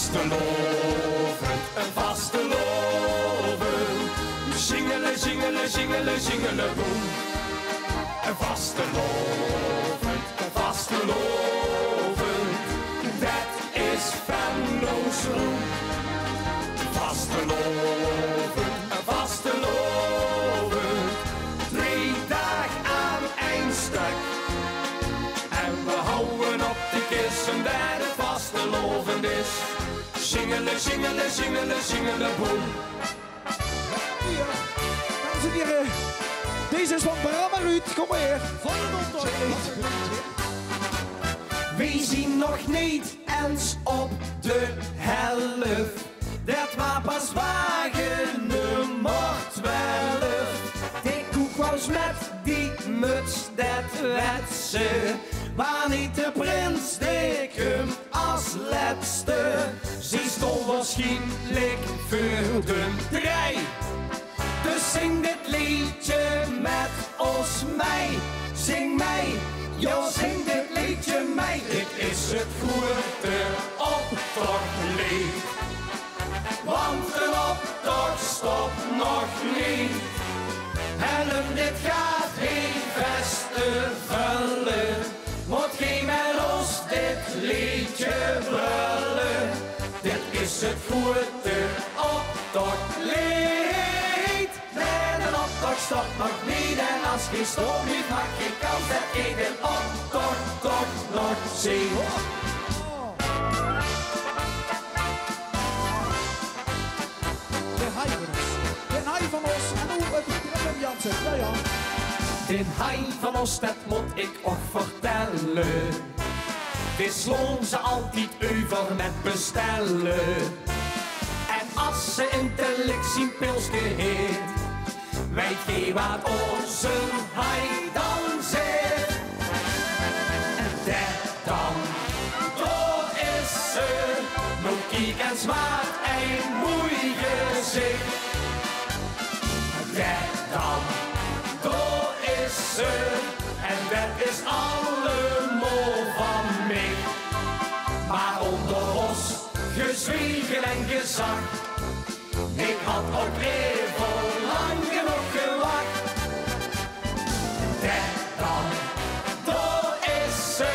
Vastelovend, vastelovend. Zingelen, zingelen, zingelen, zingelen, boem. Vastelovend, vastelovend. Dat is Venloos Roem. Vastelovend, vastelovend. 3 dagen aan één stuk. En we houden op de kissen dat het vastelovend is. Zingelen, zingelen, zingelen, zingelen, boem. Hier, dames en heren, deze is van Bram en Ruud, kom maar hier. Van de Donderdag. We zien nog niet eens op de helft. Dat was pas wagen nummer 12. Die koek was met die muts, dat weet ze. Maar niet de prins, die komt als laatste. Ze stond waarschijnlijk voor de draai. Dus zing dit liedje met ons mij. Zing mij, ja zing dit liedje mij. Dit is het goede optochtlied. Want een optocht stopt nog niet. Helm, dit gaat geen festival. Moet geen met ons dit liedje brullen. Dit is het goede optochtlied. Nee, de optocht stopt nog niet. En als geen stoom niet maakt geen kans dat ik de optocht toch nog zie. Den hai van ons en hoe het Willem Jansen. Ja, ja. Den hai van ons, dat moet ik ook vertellen. Dit sloon ze altijd over met bestellen. En als ze in de lik zien pilsje heet, weet je wat onze hai dan zit. En dat dan, dat is ze. Nou kijk en smaak en mooi gezicht. Dat dan, dat is ze. En dat is allemaal van mij. Maar onder ons gezwiegen en gezag. Ik had ook even lang genoeg gewacht. Dat dan, dat is ze.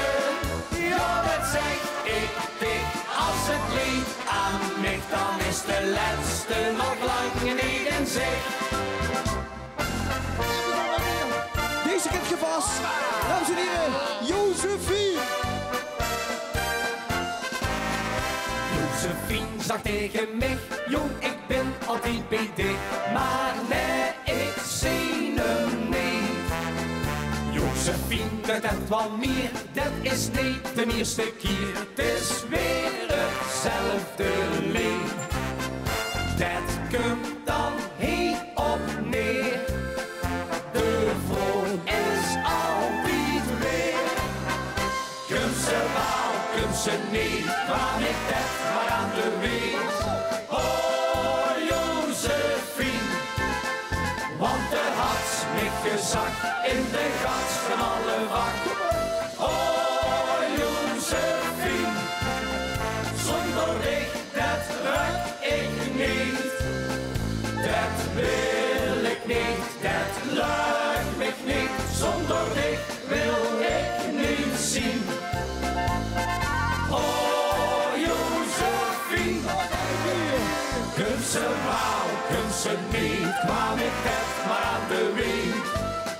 Ja, dat zeg ik dik. Als het lied aan mij, dan is de laatste nog lang niet in zicht. Deze kent je vast. Dames en heren, Josephine. Josephine zag tegen mij, jong, ik ben altijd bij dich. Maar nee, ik zie hem niet. Josephine, dat wel meer, dat is niet de eerste keer. Het is weer hetzelfde lied. Dat komt dan heel op neer. De vrouw is altijd weer. Komt ze wel, komt ze niet, kwam ik dat maar aan de weet. Oh Josephine, want de had niet gezakt in de gat van alle wak. Oh Josephine, zonder dich dat ruk ik niet. Dat wil ik niet, dat lukt me niet. Zonder dich wil ik niet zien. Oh Josephine, kunt ze wou, kunt ze niet, kwam ik dat maar aan de weet.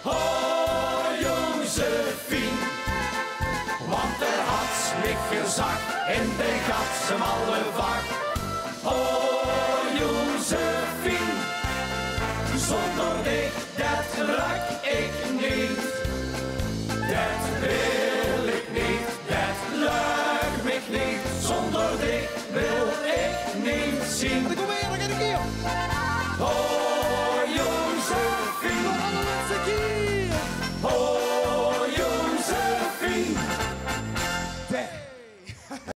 Oh Josephine, want er had niet gezakt in de gat ze malle vak. Oh Josephine, zonder dich dat ruk ik niet. Dat wil ik niet, dat lukt me niet. Zonder dich wil